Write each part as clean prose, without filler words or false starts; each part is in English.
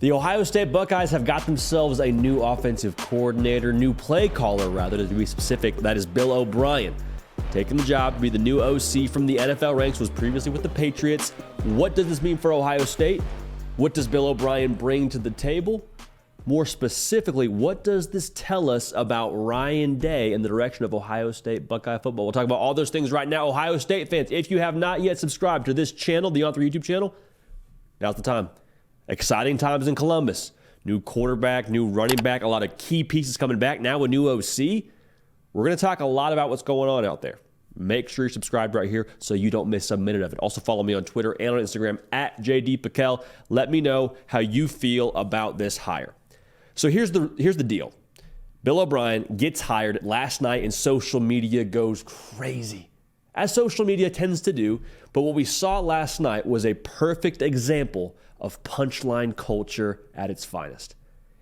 The Ohio State Buckeyes have got themselves a new offensive coordinator, new play caller rather, to be specific. That is Bill O'Brien, taking the job to be the new OC from the NFL ranks, was previously with the Patriots. What does this mean for Ohio State? What does Bill O'Brien bring to the table? More specifically, what does this tell us about Ryan Day and the direction of Ohio State Buckeye football? We'll talk about all those things right now. Ohio State fans, if you have not yet subscribed to this channel, the On3 YouTube channel, now's the time. Exciting times in Columbus. New quarterback, new running back, a lot of key pieces coming back. Now a new OC. We're going to talk a lot about what's going on out there. Make sure you're subscribed right here so you don't miss a minute of it. Also follow me on Twitter and on Instagram at JDPikel. Let me know how you feel about this hire. So here's the deal. Bill O'Brien gets hired last night and social media goes crazy, as social media tends to do. But what we saw last night was a perfect example of punchline culture at its finest.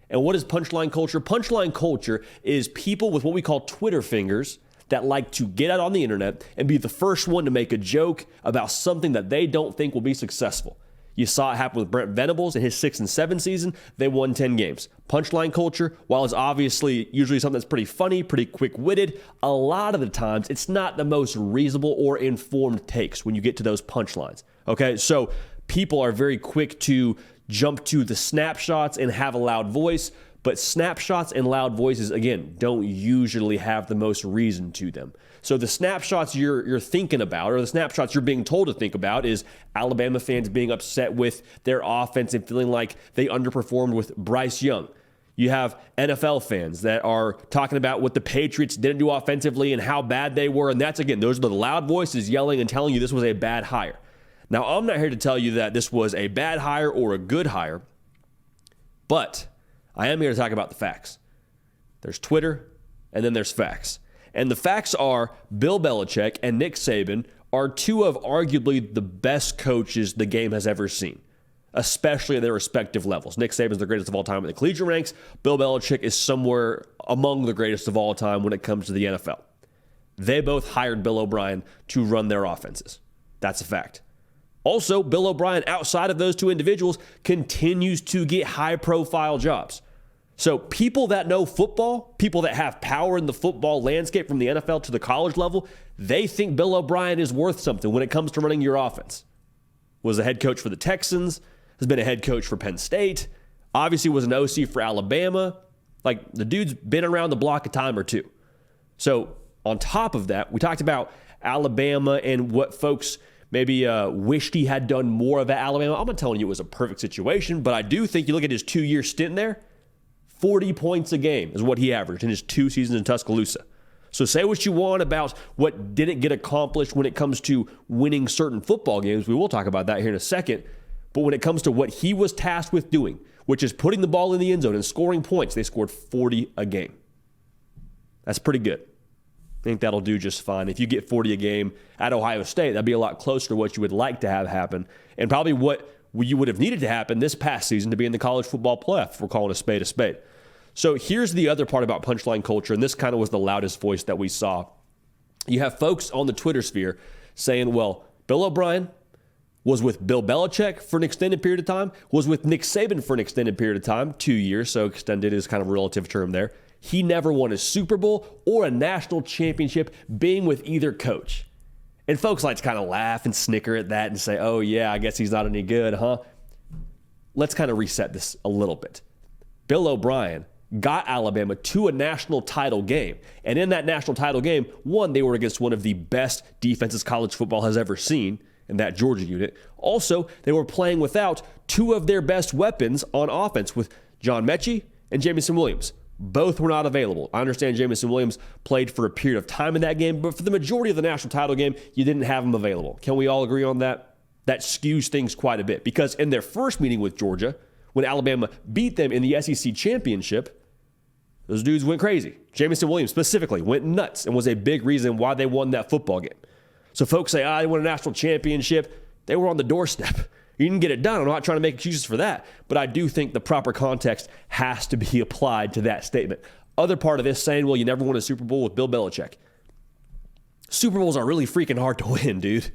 And what is punchline culture? Punchline culture is people with what we call Twitter fingers that like to get out on the internet and be the first one to make a joke about something that they don't think will be successful. You saw it happen with Brent Venables in his 6 and 7 season. They won 10 games. Punchline culture, while it's obviously usually something that's pretty funny, pretty quick-witted, a lot of the times it's not the most reasonable or informed takes when you get to those punchlines. Okay, so people are very quick to jump to the snapshots and have a loud voice, but snapshots and loud voices, again, don't usually have the most reason to them. So the snapshots you're thinking about, or the snapshots you're being told to think about, is Alabama fans being upset with their offense and feeling like they underperformed with Bryce Young. You have NFL fans that are talking about what the Patriots didn't do offensively and how bad they were, and that's, again, those are the loud voices yelling and telling you this was a bad hire. Now, I'm not here to tell you that this was a bad hire or a good hire, but I am here to talk about the facts. There's Twitter, and then there's facts. And the facts are Bill Belichick and Nick Saban are two of arguably the best coaches the game has ever seen, especially at their respective levels. Nick Saban's the greatest of all time in the collegiate ranks. Bill Belichick is somewhere among the greatest of all time when it comes to the NFL. They both hired Bill O'Brien to run their offenses. That's a fact. Also, Bill O'Brien, outside of those two individuals, continues to get high-profile jobs. So people that know football, people that have power in the football landscape from the NFL to the college level, they think Bill O'Brien is worth something when it comes to running your offense. Was a head coach for the Texans, has been a head coach for Penn State, obviously was an OC for Alabama. Like, the dude's been around the block a time or two. So on top of that, we talked about Alabama and what folks maybe wished he had done more of at Alabama. I'm not telling you it was a perfect situation, but I do think you look at his 2-year stint there, 40 points a game is what he averaged in his 2 seasons in Tuscaloosa. So say what you want about what didn't get accomplished when it comes to winning certain football games. We will talk about that here in a second. But when it comes to what he was tasked with doing, which is putting the ball in the end zone and scoring points, they scored 40 a game. That's pretty good. I think that'll do just fine. If you get 40 a game at Ohio State, that'd be a lot closer to what you would like to have happen, and probably what you would have needed to happen this past season to be in the college football playoff, if we're calling a spade a spade. So here's the other part about punchline culture, and this kind of was the loudest voice that we saw. You have folks on the Twitter sphere saying, well, Bill O'Brien was with Bill Belichick for an extended period of time, was with Nick Saban for an extended period of time, 2 years, so extended is kind of a relative term there. He never won a Super Bowl or a national championship being with either coach. And folks like to kind of laugh and snicker at that and say, oh, yeah, I guess he's not any good, huh? Let's kind of reset this a little bit. Bill O'Brien got Alabama to a national title game. And in that national title game, one, they were against one of the best defenses college football has ever seen in that Georgia unit. Also, they were playing without two of their best weapons on offense with John Mechie and Jamison Williams. Both were not available. I understand Jamison Williams played for a period of time in that game, but for the majority of the national title game, you didn't have him available. Can we all agree on that? That skews things quite a bit, because in their first meeting with Georgia, when Alabama beat them in the SEC championship, those dudes went crazy. Jamison Williams specifically went nuts and was a big reason why they won that football game. So folks say, they won a national championship. They were on the doorstep. You didn't get it done. I'm not trying to make excuses for that, but I do think the proper context has to be applied to that statement. Other part of this saying, well, you never won a Super Bowl with Bill Belichick. Super Bowls are really freaking hard to win, dude.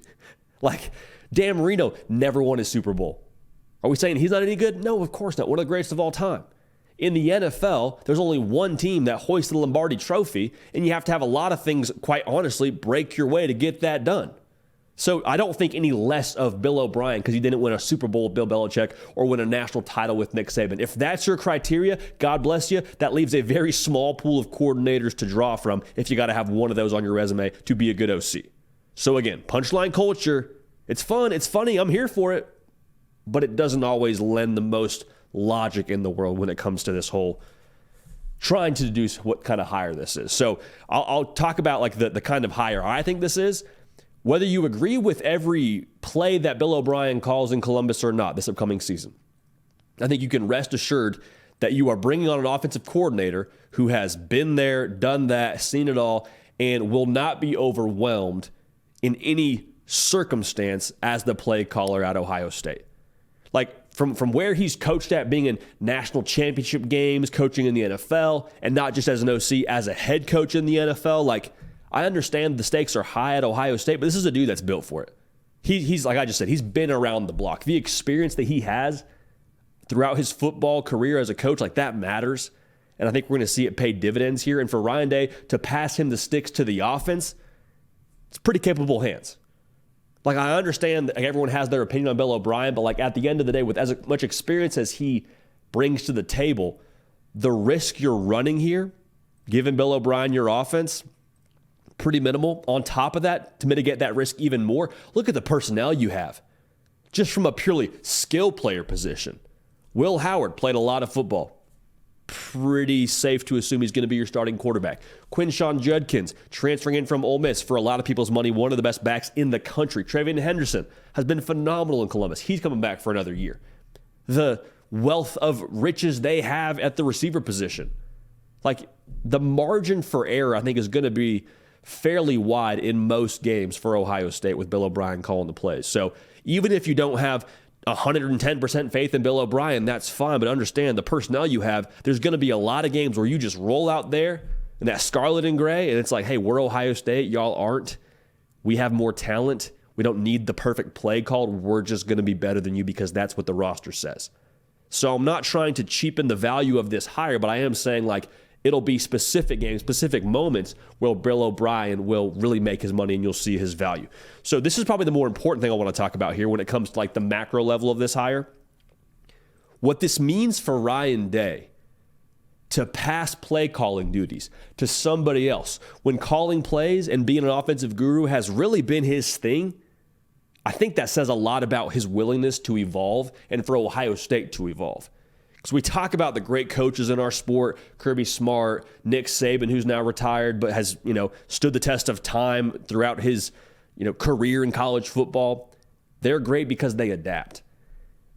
Like, Dan Marino never won a Super Bowl. Are we saying he's not any good? No, of course not. One of the greatest of all time. In the NFL, there's only one team that hoists the Lombardi Trophy, and you have to have a lot of things, quite honestly, break your way to get that done. So I don't think any less of Bill O'Brien because he didn't win a Super Bowl with Bill Belichick or win a national title with Nick Saban. If that's your criteria, God bless you, that leaves a very small pool of coordinators to draw from if you got to have one of those on your resume to be a good OC. So again, punchline culture, it's fun, it's funny, I'm here for it, but it doesn't always lend the most logic in the world when it comes to this whole trying to deduce what kind of hire this is. So I'll talk about like the kind of hire I think this is. Whether you agree with every play that Bill O'Brien calls in Columbus or not this upcoming season, I think you can rest assured that you are bringing on an offensive coordinator who has been there, done that, seen it all, and will not be overwhelmed in any circumstance as the play caller at Ohio State. Like from where he's coached at, being in national championship games, coaching in the NFL, and not just as an OC, as a head coach in the NFL, like, I understand the stakes are high at Ohio State, but this is a dude that's built for it. He's like I just said, he's been around the block. The experience that he has throughout his football career as a coach, like that matters. And I think we're going to see it pay dividends here. And for Ryan Day to pass him the sticks to the offense, it's pretty capable hands. Like I understand that everyone has their opinion on Bill O'Brien, but like at the end of the day, with as much experience as he brings to the table, the risk you're running here, giving Bill O'Brien your offense, pretty minimal. On top of that, to mitigate that risk even more, look at the personnel you have. Just from a purely skill player position. Will Howard played a lot of football. Pretty safe to assume he's going to be your starting quarterback. Quinshon Judkins, transferring in from Ole Miss for a lot of people's money, one of the best backs in the country. Travion Henderson has been phenomenal in Columbus. He's coming back for another year. The wealth of riches they have at the receiver position. Like the margin for error, I think, is going to be fairly wide in most games for Ohio State with Bill O'Brien calling the plays. So even if you don't have 110% faith in Bill O'Brien, that's fine. But understand the personnel you have, there's going to be a lot of games where you just roll out there in that scarlet and gray, and it's like, hey, we're Ohio State. Y'all aren't. We have more talent. We don't need the perfect play called. We're just going to be better than you because that's what the roster says. So I'm not trying to cheapen the value of this hire, but I am saying like, it'll be specific games, specific moments where Bill O'Brien will really make his money and you'll see his value. So this is probably the more important thing I want to talk about here when it comes to like the macro level of this hire. What this means for Ryan Day to pass play calling duties to somebody else when calling plays and being an offensive guru has really been his thing. I think that says a lot about his willingness to evolve and for Ohio State to evolve. So we talk about the great coaches in our sport, Kirby Smart, Nick Saban, who's now retired, but has, stood the test of time throughout his, career in college football. They're great because they adapt.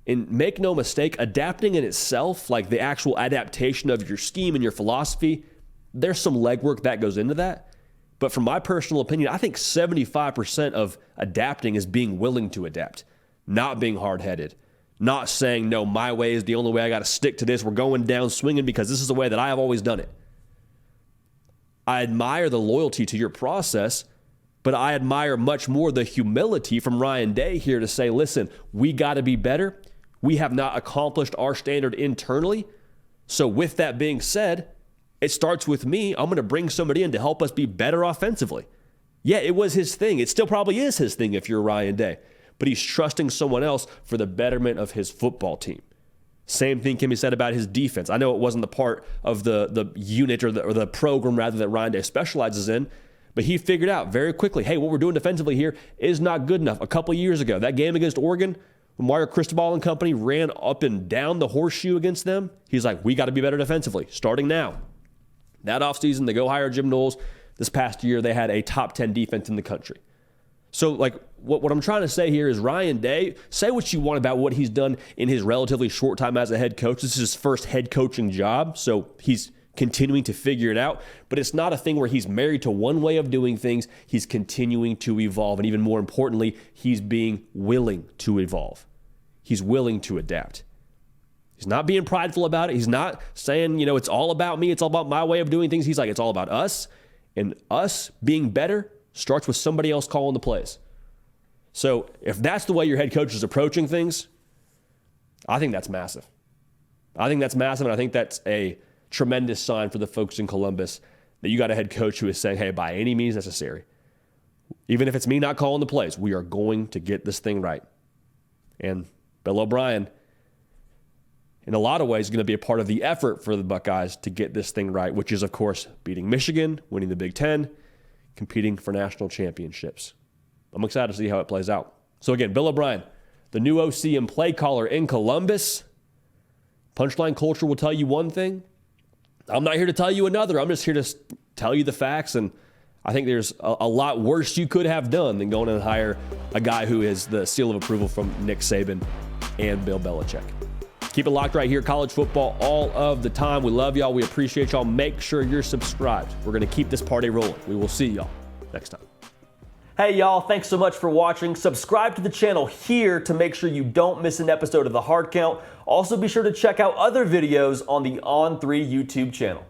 And make no mistake, adapting in itself, like the actual adaptation of your scheme and your philosophy, there's some legwork that goes into that. But from my personal opinion, I think 75% of adapting is being willing to adapt, not being hard-headed. Not saying, no, my way is the only way, I got to stick to this. We're going down swinging because this is the way that I have always done it. I admire the loyalty to your process, but I admire much more the humility from Ryan Day here to say, listen, we got to be better. We have not accomplished our standard internally. So with that being said, it starts with me. I'm going to bring somebody in to help us be better offensively. Yeah, it was his thing. It still probably is his thing if you're Ryan Day. But he's trusting someone else for the betterment of his football team. Same thing can be said about his defense. I know it wasn't the part of the unit or the program rather that Ryan Day specializes in, but he figured out very quickly, hey, what we're doing defensively here is not good enough. A couple years ago, that game against Oregon, when Mario Cristobal and company ran up and down the horseshoe against them, he's like, we got to be better defensively, starting now. That offseason, they go hire Jim Knowles. This past year, they had a top 10 defense in the country. So, like, what I'm trying to say here is Ryan Day, say what you want about what he's done in his relatively short time as a head coach. This is his first head coaching job, so he's continuing to figure it out. But it's not a thing where he's married to one way of doing things. He's continuing to evolve. And even more importantly, he's being willing to evolve. He's willing to adapt. He's not being prideful about it. He's not saying, it's all about me. It's all about my way of doing things. He's like, it's all about us. And us being better starts with somebody else calling the plays. So if that's the way your head coach is approaching things, I think that's massive. I think that's massive, and I think that's a tremendous sign for the folks in Columbus that you got a head coach who is saying, hey, by any means necessary, even if it's me not calling the plays, we are going to get this thing right. And Bill O'Brien, in a lot of ways, is going to be a part of the effort for the Buckeyes to get this thing right, which is, of course, beating Michigan, winning the Big Ten, competing for national championships. I'm excited to see how it plays out. So again, Bill O'Brien, the new OC and play caller in Columbus. Punchline culture will tell you one thing. I'm not here to tell you another. I'm just here to tell you the facts, and I think there's a lot worse you could have done than going and hire a guy who is the seal of approval from Nick Saban and Bill Belichick. Keep it locked right here. College football all of the time. We love y'all. We appreciate y'all. Make sure you're subscribed. We're going to keep this party rolling. We will see y'all next time. Hey, y'all. Thanks so much for watching. Subscribe to the channel here to make sure you don't miss an episode of The Hard Count. Also, be sure to check out other videos on the On3 YouTube channel.